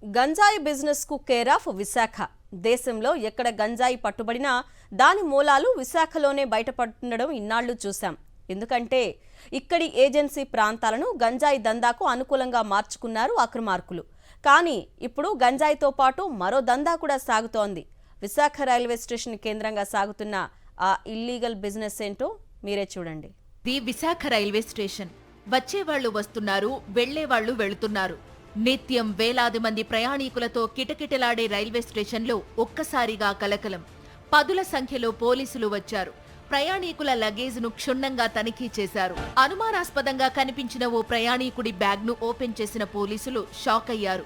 గంజాయి బిజినెస్ కు care of Visakha. దేశంలో ఎక్కడ గంజాయి పట్టుబడినా దాని మూలాలు విశాఖలోనే బయటపడుతుండడం ఇన్నాళ్లు చూశాం. ఎందుకంటే ఇక్కడి ఏజెన్సీ ప్రాంతాలను గంజాయి దందాకు అనుకూలంగా మార్చుకున్నారు అక్రమార్కులు. కానీ ఇప్పుడు గంజాయితో పాటు మరో దందా కూడా సాగుతోంది. విశాఖ రైల్వే స్టేషన్ కేంద్రంగా సాగుతున్న ఆ ఇల్లీగల్ బిజినెస్ ఏంటో మీరే చూడండి. The Visakha railway station. వచ్చేవాళ్లు వస్తున్నారు, వెళ్లేవాళ్లు వెళుతున్నారు. నిత్యం వేలాది మంది ప్రయాణికులతో కిటకిటలాడే రైల్వే స్టేషన్లో ఒక్కసారిగా కలకలం. పదుల సంఖ్యలో పోలీసులు వచ్చారు. ప్రయాణికుల లగేజ్ను క్షుణ్ణంగా తనిఖీ చేశారు. అనుమానాస్పదంగా కనిపించిన ఓ ప్రయాణికుడి బ్యాగ్ను ఓపెన్ చేసిన పోలీసులు షాక్ అయ్యారు.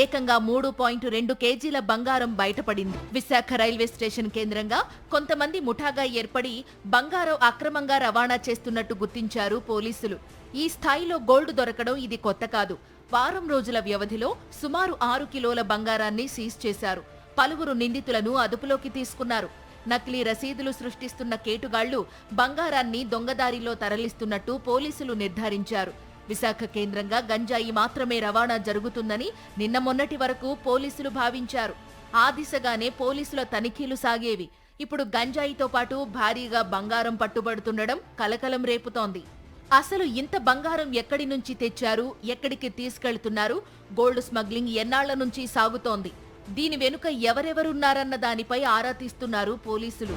ఏకంగా 3.2 కేజీల బంగారం బయటపడింది. విశాఖ రైల్వే స్టేషన్ కేంద్రంగా కొంతమంది ముఠాగా ఏర్పడి బంగారం అక్రమంగా రవాణా చేస్తున్నట్టు గుర్తించారు పోలీసులు. ఈ స్థాయిలో గోల్డ్ దొరకడం ఇది కొత్త కాదు. వారం రోజుల వ్యవధిలో సుమారు 6 కిలోల బంగారాన్ని సీజ్ చేశారు. పలువురు నిందితులను అదుపులోకి తీసుకున్నారు. నకిలీ రసీదులు సృష్టిస్తున్న కేటుగాళ్లు బంగారాన్ని దొంగదారిలో తరలిస్తున్నట్టు పోలీసులు నిర్ధారించారు. విశాఖ కేంద్రంగా గంజాయి మాత్రమే రవాణా జరుగుతుందని నిన్న మొన్నటి వరకు పోలీసులు భావించారు. ఆ దిశగానే పోలీసుల తనిఖీలు సాగేవి. ఇప్పుడు గంజాయితో పాటు భారీగా బంగారం పట్టుబడుతుండడం కలకలం రేపుతోంది. అసలు ఇంత బంగారం ఎక్కడి నుంచి తెచ్చారు, ఎక్కడికి తీసుకెళ్తున్నారు? గోల్డ్ స్మగ్లింగ్ ఎన్నాళ్ల నుంచి సాగుతోంది? దీని వెనుక ఎవరెవరున్నారన్న దానిపై ఆరా తీస్తున్నారు పోలీసులు.